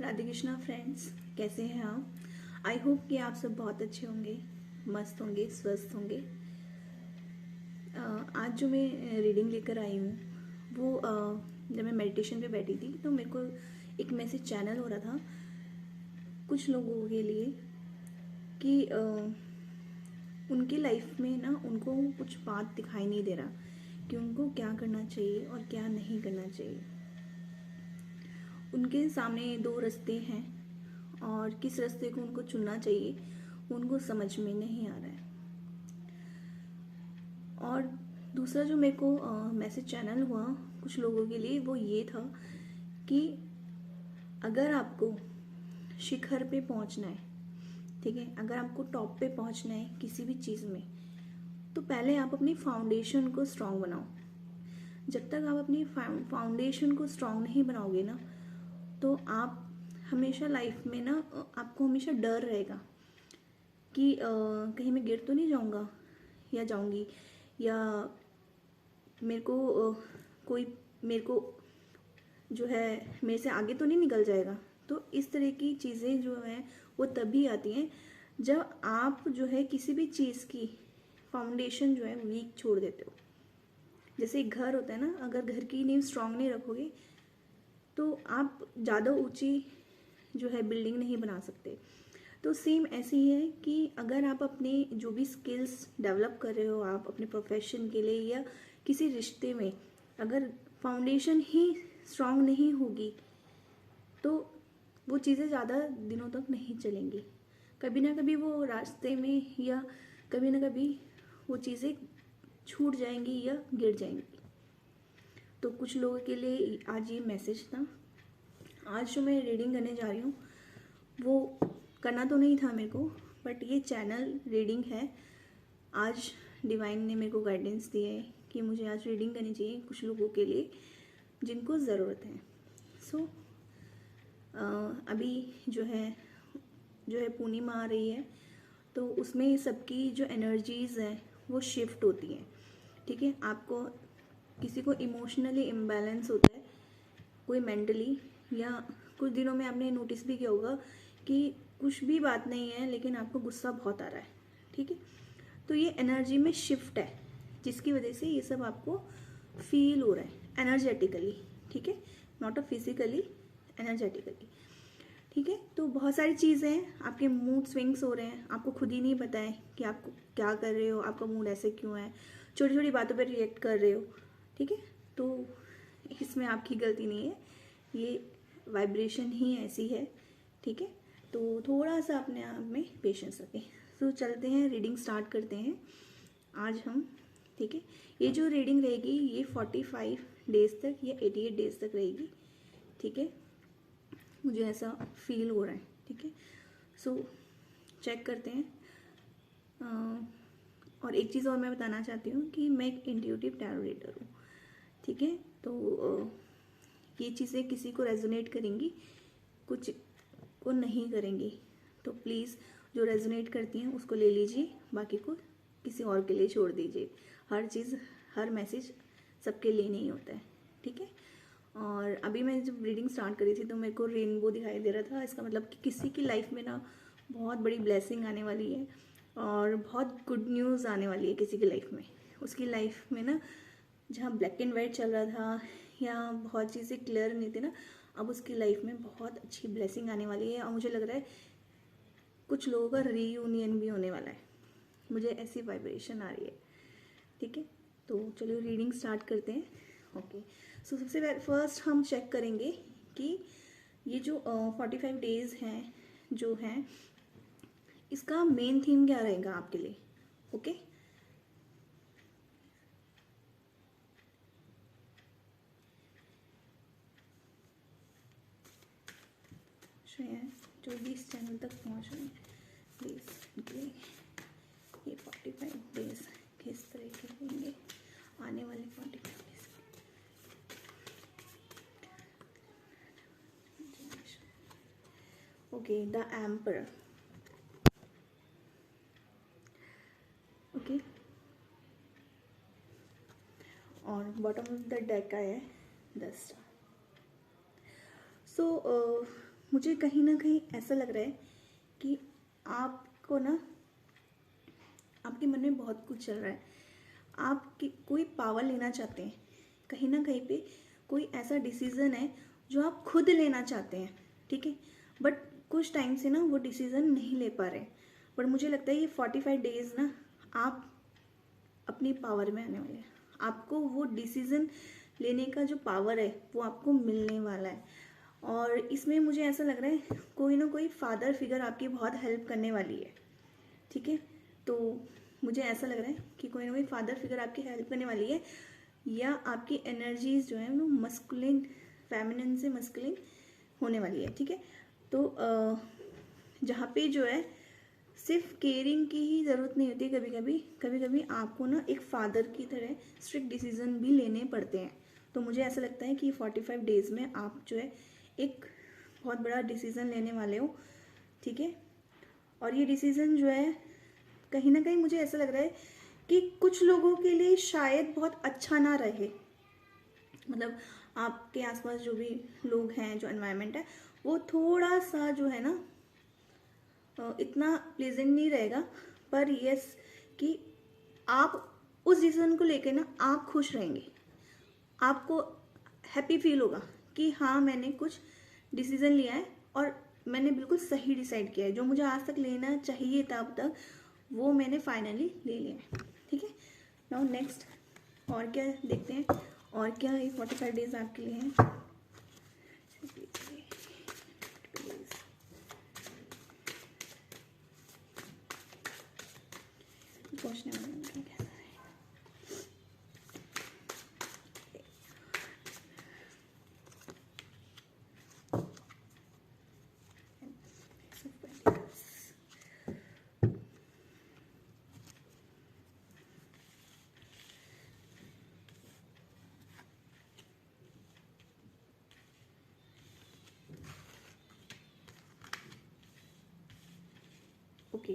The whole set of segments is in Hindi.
राधे कृष्णा फ्रेंड्स, कैसे हैं आप। आई होप कि आप सब बहुत अच्छे होंगे, मस्त होंगे, स्वस्थ होंगे। आज जो मैं रीडिंग लेकर आई हूँ वो जब मैं मेडिटेशन पे बैठी थी तो मेरे को एक मैसेज चैनल हो रहा था कुछ लोगों के लिए कि उनकी लाइफ में ना उनको कुछ बात दिखाई नहीं दे रहा कि उनको क्या करना चाहिए और क्या नहीं करना चाहिए। उनके सामने दो रास्ते हैं और किस रास्ते को उनको चुनना चाहिए उनको समझ में नहीं आ रहा है। और दूसरा जो मेरे को मैसेज चैनल हुआ कुछ लोगों के लिए वो ये था कि अगर आपको शिखर पे पहुंचना है, ठीक है, अगर आपको टॉप पे पहुंचना है किसी भी चीज़ में, तो पहले आप अपनी फाउंडेशन को स्ट्रांग बनाओ। जब तक आप अपनी फाउंडेशन को स्ट्रांग नहीं बनाओगे ना, तो आप हमेशा लाइफ में ना आपको हमेशा डर रहेगा कि कहीं मैं गिर तो नहीं जाऊंगा या जाऊंगी, या मेरे को कोई मेरे को जो है मेरे से आगे तो नहीं निकल जाएगा। तो इस तरह की चीज़ें जो हैं वो तभी आती हैं जब आप जो है किसी भी चीज़ की फाउंडेशन जो है वीक छोड़ देते हो। जैसे एक घर होता है ना, अगर घर की नींव स्ट्रांग नहीं रखोगे तो आप ज़्यादा ऊंची जो है बिल्डिंग नहीं बना सकते। तो सेम ऐसे ही है कि अगर आप अपने जो भी स्किल्स डेवलप कर रहे हो आप अपने प्रोफेशन के लिए या किसी रिश्ते में, अगर फाउंडेशन ही स्ट्रांग नहीं होगी तो वो चीज़ें ज़्यादा दिनों तक नहीं चलेंगी। कभी ना कभी वो रास्ते में या कभी ना कभी वो चीज़ें छूट जाएंगी या गिर जाएंगी। तो कुछ लोगों के लिए आज ये मैसेज था। आज जो मैं रीडिंग करने जा रही हूँ वो करना तो नहीं था मेरे को, बट ये चैनल रीडिंग है। आज डिवाइन ने मेरे को गाइडेंस दी है कि मुझे आज रीडिंग करनी चाहिए कुछ लोगों के लिए जिनको ज़रूरत है। सो अभी जो है पूर्णिमा आ रही है, तो उसमें सबकी जो एनर्जीज़ हैं वो शिफ्ट होती हैं, ठीक है। आपको किसी को इमोशनली इम्बैलेंस होता है, कोई मेंटली, या कुछ दिनों में आपने नोटिस भी किया होगा कि कुछ भी बात नहीं है लेकिन आपको गुस्सा बहुत आ रहा है, ठीक है। तो ये एनर्जी में शिफ्ट है जिसकी वजह से ये सब आपको फील हो रहा है एनर्जेटिकली, ठीक है, नॉट अ फिजिकली, एनर्जेटिकली, ठीक है। तो बहुत सारी चीज़ें हैं, आपके मूड स्विंग्स हो रहे हैं, आपको खुद ही नहीं पता है कि आप क्या कर रहे हो, आपका मूड ऐसे क्यों है, छोटी छोटी बातों पर रिएक्ट कर रहे हो, ठीक है। तो इसमें आपकी गलती नहीं है, ये वाइब्रेशन ही ऐसी है, ठीक है। तो थोड़ा सा अपने आप में पेशेंस रखें। तो चलते हैं, रीडिंग स्टार्ट करते हैं आज हम, ठीक है। ये जो रीडिंग रहेगी ये 45 डेज तक या 88 डेज तक रहेगी, ठीक है। मुझे ऐसा फील हो रहा है, ठीक है। सो चेक करते हैं। और एक चीज़ और मैं बताना चाहती हूँ कि मैं एक इंट्यूटिव टैरो रीडर हूँ, ठीक है। तो ये चीज़ें किसी को रेजोनेट करेंगी, कुछ को नहीं करेंगी। तो प्लीज़ जो रेजोनेट करती हैं उसको ले लीजिए, बाकी को किसी और के लिए छोड़ दीजिए। हर चीज़, हर मैसेज सबके लिए नहीं होता है, ठीक है। और अभी मैं जब रीडिंग स्टार्ट करी थी तो मेरे को रेनबो दिखाई दे रहा था। इसका मतलब कि किसी की लाइफ में ना बहुत बड़ी ब्लेसिंग आने वाली है और बहुत गुड न्यूज़ आने वाली है किसी की लाइफ में। उसकी लाइफ में ना जहाँ ब्लैक एंड वाइट चल रहा था या बहुत चीज़ें क्लियर नहीं थी ना, अब उसकी लाइफ में बहुत अच्छी ब्लेसिंग आने वाली है। और मुझे लग रहा है कुछ लोगों का रीयूनियन भी होने वाला है, मुझे ऐसी वाइब्रेशन आ रही है, ठीक है। तो चलिए रीडिंग स्टार्ट करते हैं। ओके, सो सबसे फर्स्ट हम चेक करेंगे कि ये जो 45 डेज हैं जो हैं, इसका मेन थीम क्या रहेगा आपके लिए, ओके। जो भी इस चैनल तक पहुँच रहे हैं प्लीज़ ये 45 डेज किस तरह के होंगे आने वाले 45 days. Okay, the emperor, okay. और बॉटम ऑफ द डेक का है 10। सो मुझे कहीं ना कहीं ऐसा लग रहा है कि आपको ना, आपके मन में बहुत कुछ चल रहा है, आप कोई पावर लेना चाहते हैं, कहीं ना कहीं पे कोई ऐसा डिसीज़न है जो आप खुद लेना चाहते हैं, ठीक है, बट कुछ टाइम से ना वो डिसीज़न नहीं ले पा रहे। बट मुझे लगता है ये 45 डेज ना आप अपनी पावर में आने वाले हैं, आपको वो डिसीज़न लेने का जो पावर है वो आपको मिलने वाला है। और इसमें मुझे ऐसा लग रहा है कोई ना कोई फादर फिगर आपकी बहुत हेल्प करने वाली है, ठीक है। तो मुझे ऐसा लग रहा है कि कोई ना कोई फादर फिगर आपकी हेल्प करने वाली है, या आपकी एनर्जीज जो है वो मस्कुलिन, फेमिनिन से मस्कुलिन होने वाली है, ठीक है। तो जहाँ पे जो है सिर्फ केयरिंग की ही ज़रूरत नहीं होती, कभी कभी आपको ना एक फादर की तरह स्ट्रिक्ट डिसीजन भी लेने पड़ते हैं। तो मुझे ऐसा लगता है कि 45 डेज़ में आप जो है एक बहुत बड़ा डिसीज़न लेने वाले हो, ठीक है। और ये डिसीज़न जो है कहीं ना कहीं मुझे ऐसा लग रहा है कि कुछ लोगों के लिए शायद बहुत अच्छा ना रहे, मतलब आपके आसपास जो भी लोग हैं, जो एनवायरनमेंट है वो थोड़ा सा जो है ना इतना प्लेजेंट नहीं रहेगा। पर यस कि आप उस डिसीजन को लेकर ना आप खुश रहेंगे, आपको हैप्पी फील होगा कि हाँ मैंने कुछ डिसीजन लिया है और मैंने बिल्कुल सही डिसाइड किया है, जो मुझे आज तक लेना चाहिए था अब तक वो मैंने फाइनली ले लिया है, ठीक है। नाउ नेक्स्ट और क्या देखते हैं, और क्या ये 45 डेज आपके लिए हैं। पहुंचने वाले हैं क्या? ओके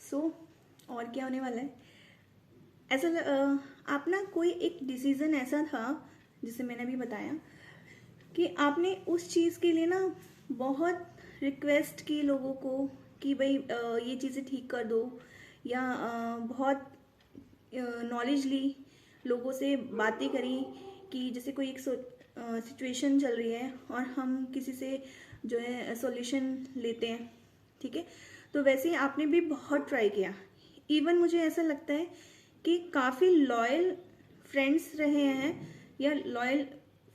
सो और क्या होने वाला है, ऐसा आप ना कोई एक डिसीज़न ऐसा था जिसे मैंने अभी बताया कि आपने उस चीज़ के लिए ना बहुत रिक्वेस्ट की लोगों को कि भाई ये चीज़ें ठीक कर दो, या बहुत नॉलेज ली, लोगों से बातें करी कि जैसे कोई एक सिचुएशन चल रही है और हम किसी से जो है सॉल्यूशन लेते हैं, ठीक है। तो वैसे ही आपने भी बहुत ट्राई किया, इवन मुझे ऐसा लगता है कि काफ़ी लॉयल फ्रेंड्स रहे हैं या लॉयल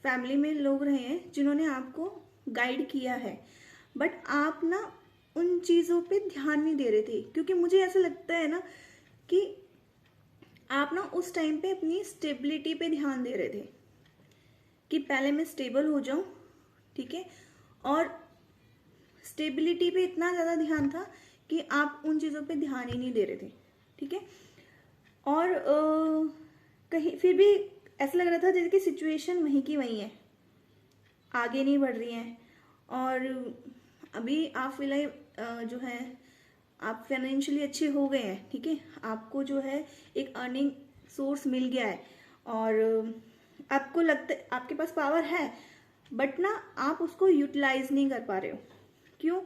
फैमिली में लोग रहे हैं जिन्होंने आपको गाइड किया है, बट आप ना उन चीज़ों पे ध्यान नहीं दे रहे थे, क्योंकि मुझे ऐसा लगता है ना कि आप ना उस टाइम पे अपनी स्टेबिलिटी पे ध्यान दे रहे थे कि पहले मैं स्टेबल हो जाऊं, ठीक है। और स्टेबिलिटी पे इतना ज़्यादा ध्यान था कि आप उन चीज़ों पे ध्यान ही नहीं दे रहे थे, ठीक है। और कहीं फिर भी ऐसा लग रहा था जैसे कि सिचुएशन वहीं की वहीं है, आगे नहीं बढ़ रही हैं। और अभी आप फिलहाल जो है आप फाइनेंशियली अच्छे हो गए हैं, ठीक है, आपको जो है एक अर्निंग सोर्स मिल गया है और आपको लगता है आपके पास पावर है, बट ना आप उसको यूटिलाइज नहीं कर पा रहे हो। क्यों?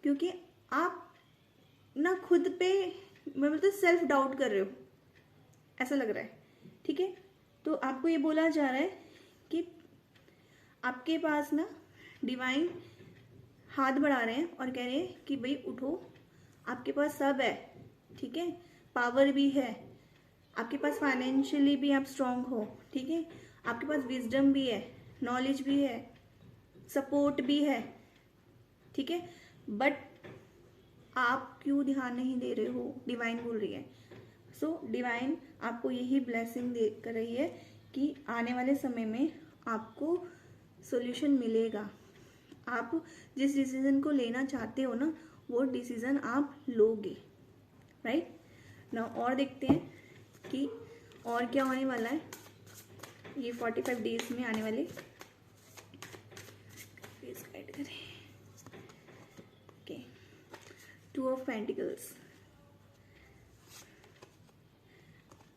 क्योंकि आप ना खुद पे मैं मतलब सेल्फ डाउट कर रहे हो, ऐसा लग रहा है, ठीक है। तो आपको ये बोला जा रहा है कि आपके पास ना डिवाइन हाथ बढ़ा रहे हैं और कह रहे हैं कि भाई उठो, आपके पास सब है, ठीक है, पावर भी है, आपके पास फाइनेंशियली भी आप स्ट्रांग हो, ठीक है, आपके पास विजडम भी है, नॉलेज भी है, सपोर्ट भी है, ठीक है, बट आप क्यों ध्यान नहीं दे रहे हो, डिवाइन बोल रही है। सो डिवाइन आपको यही ब्लेसिंग दे कर रही है कि आने वाले समय में आपको सॉल्यूशन मिलेगा, आप जिस डिसीजन को लेना चाहते हो ना वो डिसीजन आप लोगे, राइट ना। और देखते हैं कि और क्या होने वाला है ये 45 डेज में आने वाले, गाइड करें। Okay, 2 of Pentacles,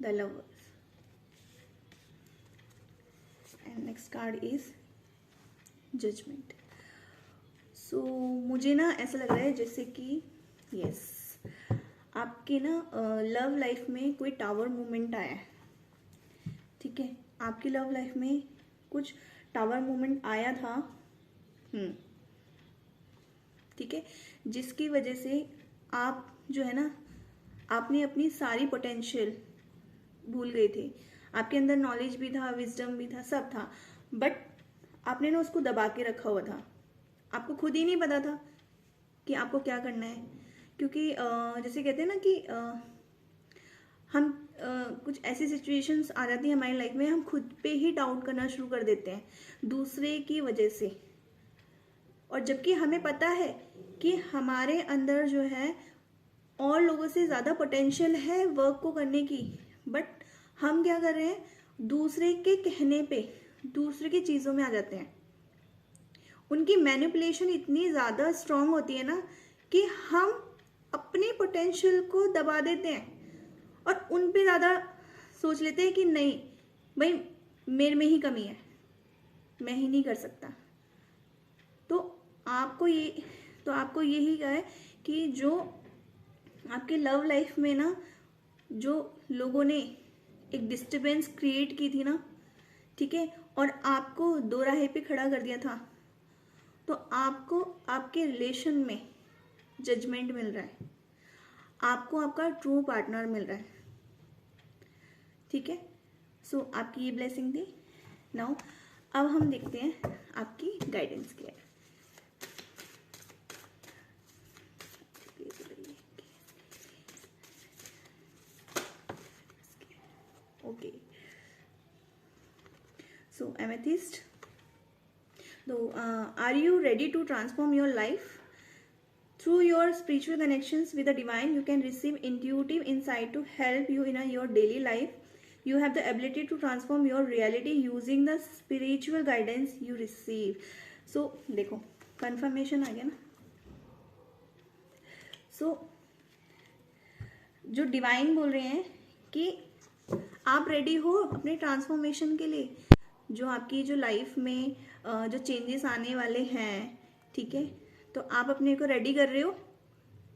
the Lovers, and next card is Judgment. सो मुझे ना ऐसा लग रहा है जैसे कि यस आपके ना लव लाइफ में कोई टावर मूवमेंट आया है, ठीक है। आपकी लव लाइफ में कुछ टावर मूवमेंट आया था, ठीक है, जिसकी वजह से आप जो है ना आपने अपनी सारी पोटेंशियल भूल गए थे। आपके अंदर नॉलेज भी था, विजडम भी था, सब था, बट आपने ना उसको दबा के रखा हुआ था। आपको खुद ही नहीं पता था कि आपको क्या करना है, क्योंकि जैसे कहते हैं ना कि हम कुछ ऐसी सिचुएशंस आ जाती है हमारी लाइफ में, हम खुद पे ही डाउट करना शुरू कर देते हैं दूसरे की वजह से, और जबकि हमें पता है कि हमारे अंदर जो है और लोगों से ज़्यादा पोटेंशियल है वर्क को करने की, बट हम क्या कर रहे हैं, दूसरे के कहने पे दूसरे की चीज़ों में आ जाते हैं। उनकी मैनिपुलेशन इतनी ज़्यादा स्ट्रांग होती है ना कि हम अपने पोटेंशियल को दबा देते हैं और उन पे ज़्यादा सोच लेते हैं कि नहीं भाई मेरे में ही कमी है, मैं ही नहीं कर सकता। तो आपको यही कहा है कि जो आपके लव लाइफ में ना जो लोगों ने एक डिस्टरबेंस क्रिएट की थी ना, ठीक है, और आपको दो राहे पे खड़ा कर दिया था, तो आपको आपके रिलेशन में जजमेंट मिल रहा है, आपको आपका ट्रू पार्टनर मिल रहा है, ठीक है। सो आपकी ये ब्लेसिंग थी। नाउ अब हम देखते हैं आपकी गाइडेंस क्या है। Okay, so amethyst, so are you ready to transform your life through your spiritual connections with the divine? You can receive intuitive insight to help you in your daily life. You have the ability to transform your reality using the spiritual guidance you receive. So देखो confirmation आ गया ना। so जो डिवाइन बोल रहे हैं कि आप रेडी हो अपने ट्रांसफॉर्मेशन के लिए, जो आपकी जो लाइफ में जो चेंजेस आने वाले हैं, ठीक है, तो आप अपने को रेडी कर रहे हो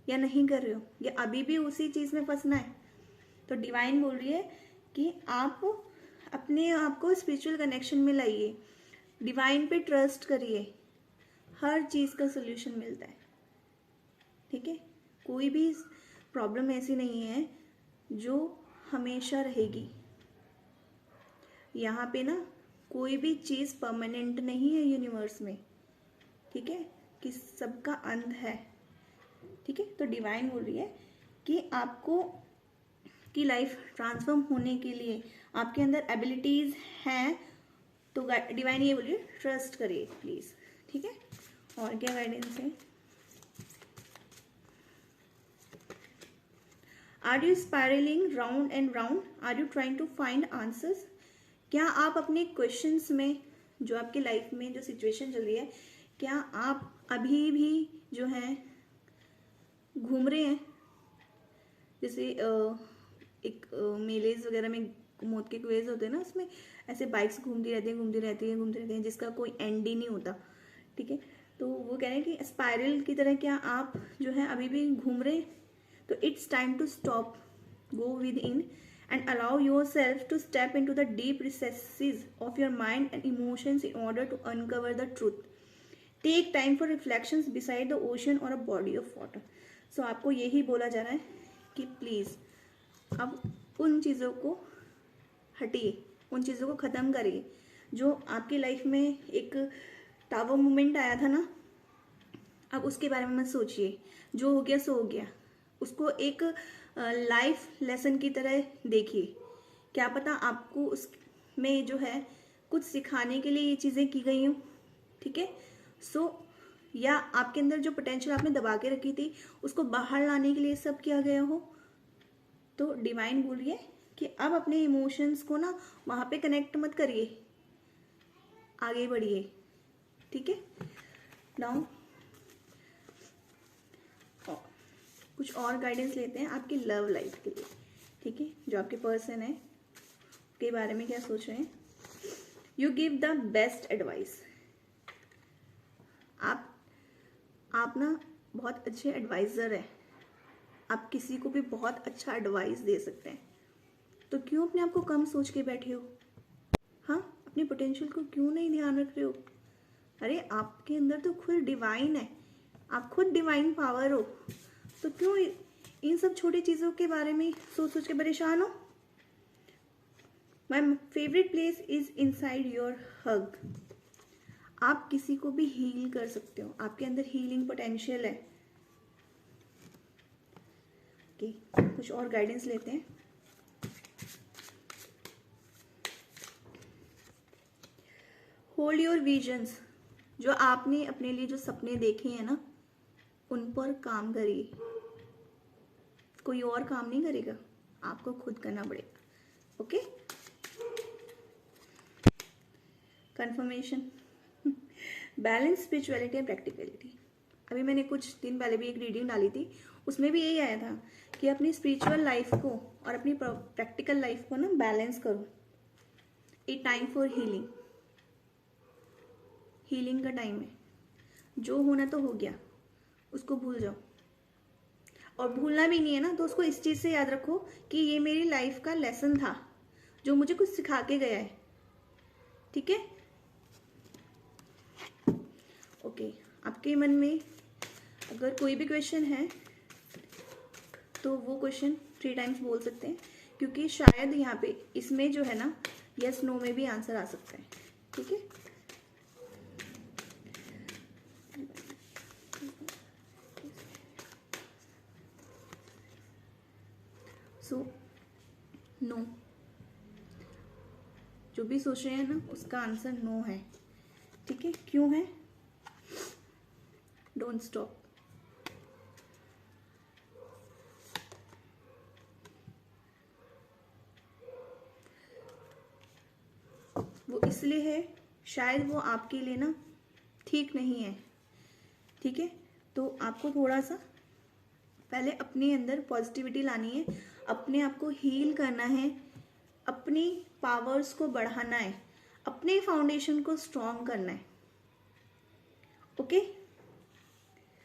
या नहीं कर रहे हो, या अभी भी उसी चीज़ में फंसना है। तो डिवाइन बोल रही है कि आप अपने आप को स्पिरिचुअल कनेक्शन में लाइए, डिवाइन पे ट्रस्ट करिए, हर चीज़ का सोल्यूशन मिलता है, ठीक है। कोई भी प्रॉब्लम ऐसी नहीं है जो हमेशा रहेगी। यहाँ पे ना कोई भी चीज़ परमानेंट नहीं है यूनिवर्स में, ठीक है, कि सबका अंत है, ठीक है। तो डिवाइन बोल रही है कि आपको की लाइफ ट्रांसफॉर्म होने के लिए आपके अंदर एबिलिटीज़ हैं, तो डिवाइन ये बोल रही है ट्रस्ट करिए प्लीज़, ठीक है। और क्या गाइडेंस है? Are you spiraling round and round? Are you trying to find answers? क्या आप अपने क्वेश्चंस में, जो आपकी लाइफ में जो सिचुएशन चल रही है, क्या आप अभी भी जो है घूम रहे हैं? जैसे एक मेलेज वगैरह में मौत के कुएज होते हैं ना, उसमें ऐसे बाइक्स घूमती रहती हैं जिसका कोई एंड ही नहीं होता, ठीक है। तो वो कह रहे हैं कि स्पाइरल की तरह क्या आप जो है अभी भी घूम रहे हैं? तो it's time to stop, go within and allow yourself to step into the deep recesses of your mind and emotions in order to uncover the truth. Take time for reflections beside the ocean or a body of water. So आपको यही बोला जा रहा है कि प्लीज़ अब उन चीज़ों को हटिए, उन चीज़ों को ख़त्म करिए। जो आपकी लाइफ में एक टावर मोमेंट आया था ना, अब उसके बारे में मत सोचिए, जो हो गया सो हो गया। उसको एक लाइफ लेसन की तरह देखिए। क्या पता आपको उसमें जो है कुछ सिखाने के लिए ये चीज़ें की गई हों, ठीक है। सो या आपके अंदर जो पोटेंशियल आपने दबा के रखी थी उसको बाहर लाने के लिए सब किया गया हो। तो डिवाइन बोल रही है कि अब अपने इमोशंस को ना वहाँ पे कनेक्ट मत करिए, आगे बढ़िए, ठीक है। नाउ कुछ और गाइडेंस लेते हैं आपकी लव लाइफ के लिए, ठीक है। जो आपके पर्सन है के बारे में क्या सोच रहे हैं? You give the best advice. आप आप ना बहुत अच्छे एडवाइज़र हैं, आप किसी को भी बहुत अच्छा एडवाइस दे सकते हैं, तो क्यों अपने आप को कम सोच के बैठे हो? हाँ, अपने पोटेंशियल को क्यों नहीं ध्यान रख रहे हो? अरे आपके अंदर तो खुद डिवाइन है, आप खुद डिवाइन पावर हो, तो क्यों इन सब छोटी चीज़ों के बारे में सोच सोच के परेशान हो? My favourite place is inside your hug. आप किसी को भी हील कर सकते हो, आपके अंदर हीलिंग पोटेंशियल है। ओके, कुछ और गाइडेंस लेते हैं। होल्ड योर विजन्स, जो आपने अपने लिए जो सपने देखे हैं ना, उन पर काम करिए। कोई और काम नहीं करेगा, आपको खुद करना पड़ेगा। Okay, confirmation, balance spirituality and practicality. अभी मैंने कुछ दिन पहले भी एक रीडिंग डाली थी, उसमें भी यही आया था कि अपनी स्पिरिचुअल लाइफ को और अपनी प्रैक्टिकल लाइफ को ना बैलेंस करो। ए टाइम फॉर हीलिंग, हीलिंग का टाइम है। जो होना तो हो गया, उसको भूल जाओ, और भूलना भी नहीं है ना तो उसको इस चीज़ से याद रखो कि ये मेरी लाइफ का लेसन था जो मुझे कुछ सिखा के गया है। ठीक है, ओके। आपके मन में अगर कोई भी क्वेश्चन है तो वो क्वेश्चन 3 टाइम्स बोल सकते हैं, क्योंकि शायद यहाँ पे इसमें जो है ना यस नो में भी आंसर आ सकता है। ठीक है, सो नो, जो भी सोच रहे हैं ना उसका आंसर नो है। ठीक है, क्यों है? Don't stop. वो इसलिए है, शायद वो आपके लिए ना ठीक नहीं है। ठीक है, तो आपको थोड़ा सा पहले अपने अंदर पॉजिटिविटी लानी है, अपने आप को हील करना है, अपनी पावर्स को बढ़ाना है, अपने फाउंडेशन को स्ट्रॉन्ग करना है। ओके।